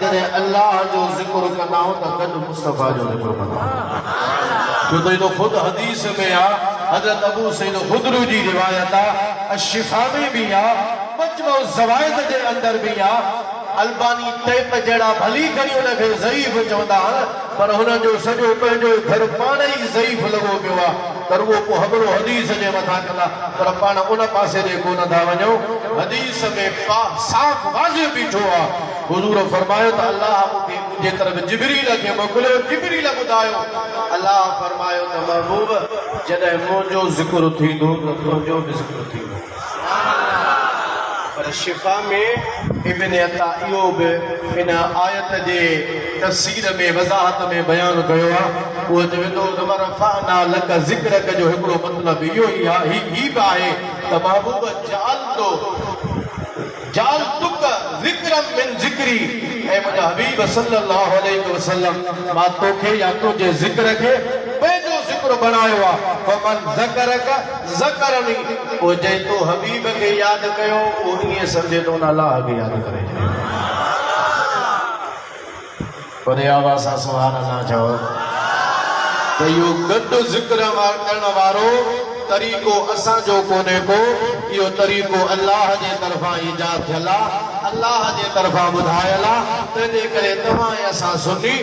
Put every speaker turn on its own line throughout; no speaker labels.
जॾहिं अल्लाह जो ज़िक्र कंदा त गॾु मुस्तफ़ा जो ज़िक्र कंदा। छो त इहो ख़ुदि हदीस में आहे, हज़रत अबू सईद ख़ुदरी जी रिवायत आहे, अशिफा में बि आहे, मजमू ज़वाइद जे अंदर बि आहे। अलबानी तैप जहिड़ा भली खणी हुनखे ज़ईफ़ चवंदा आहिनि, पर हुनजो सॼो पंहिंजो घर पाण ई ज़ईफ़ लॻो पियो आहे। पर उहो पोइ हबरो हदीस जे मथां कंदा, पर पाण उन पासे ॾे कोन था वञूं। हदीस में साफ़ वाज़िह बीठो आहे। हुज़ूर फरमायो त अल्लाह मूंखे मुंहिंजे तरफ़ जिबरील खे मोकिलियो। जिबरील ॿुधायो अल्लाह फरमायो त महबूब जॾहिं मुंहिंजो ज़िक्र थींदो त तुंहिंजो बि ज़िक्र थींदो। पर शिफा में इब्न अता इहो बि इन आयत जे तफ़सीर में वज़ाहत में बयानु कयो आहे। उहो चवे थो रफ़अना लक ज़िक्रक जो हिकिड़ो मतिलबु इहो ई आहे, ही बि आहे त महबूब जालतुक ज़िक्रम मिन ज़िक्री, ऐं मुंहिंजा हबीब सल्लल्लाहु अलैहि वसल्लम मां तोखे या तुंहिंजे ज़िक्र खे पंहिंजो ज़िक्र बनायो आहे। फमन ज़करक ज़करनी, पोइ जंहिं तो हबीब खे यादि कयो उहो ईअं सम्झे थो न अल्लाह खे यादि करे। पर आवाज़ सां सुभान अल्लाह चओ त इहो गॾु ज़िक्र करण वारो तरीक़ो असांजो कोन्हे को, इहो तरीक़ो अल्लाह जे तरफ़ां ईजाद थियल आहे, अल्लाह जे तरफ़ां ॿुधायल आहे। तंहिंजे करे तव्हां ऐं असां सुनी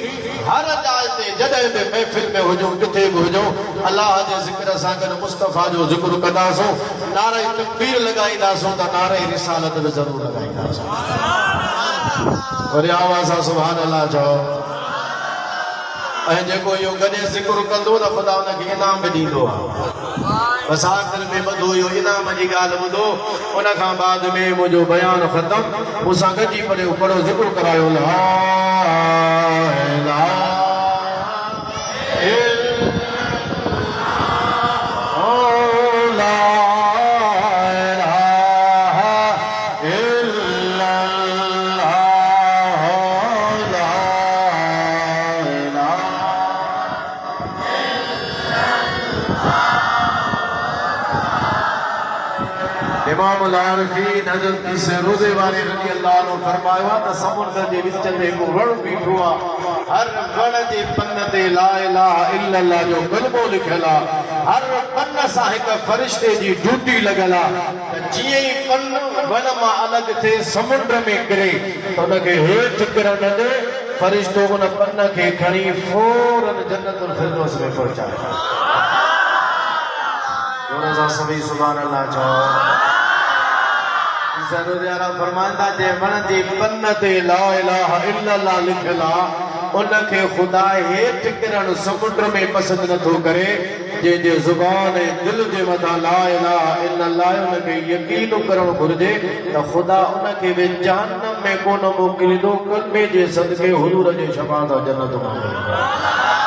हर ॻाल्हि ते जॾहिं बि महफ़िल में हुजूं, किथे बि हुजूं, अल्लाह जे ज़िक्र सां गॾु मुस्तफ़ा जो ज़िक्र कंदासूं। नारे तकबीर लॻाईंदासूं त नारे रिसालत बि ज़रूरु लॻाईंदासूं। वरी आवाज़ सां सुभान अल्लाह चओ। ऐं जेको इहो गॾे ज़िक्र कंदो त ख़ुदा हुनखे इनाम बि ॾींदो आहे। बसि आख़िर में ॿुधो इहो इनाम जी ॻाल्हि ॿुधो, उन खां बाद में मुंहिंजो बयानु ख़तमु। मूंसां गॾिजी पढ़ो ज़िक्र करायो ला इलाहा इमामुल आरिफीन हज़रत से रोज़े वारे रज़ी अल्लाह अन्हु फरमायो आहे त समुंड जे विच में हिकु वण बीठो आहे। हर वण जे पन ते ला इलाहा इल्लल्लाह जो कलमो लिखियलु आहे। हर पन सां हिकु फ़रिश्ते जी ड्यूटी लॻल आहे त जीअं ई पन वण मां अलॻि थिए समुंड में किरे त हुनखे हेठि किरण न ॾे, फ़रिश्तो उन पन खे खणी फौरन जन्नतुल फिरदौस में पहुचाए। जोर सां सभई सुभान अल्लाह चओ। ज़रूरियारा फरमाईंदा जे वण जे पन ते ला इलाहा इल्लल्लाह लिखियल आहे, उनखे ख़ुदा हेठि किरण समुंड में पसंदि नथो करे। जंहिंजे ज़ुबान ऐं दिलि जे मथां ला इलाहा इल्लल्लाह उनखे यकीन करणु घुरिजे त ख़ुदा उनखे बि जहन्नम में कोन मोकिलींदो, कलमे जे सदके हुज़ूर जे शफ़ाअत जन्नत में।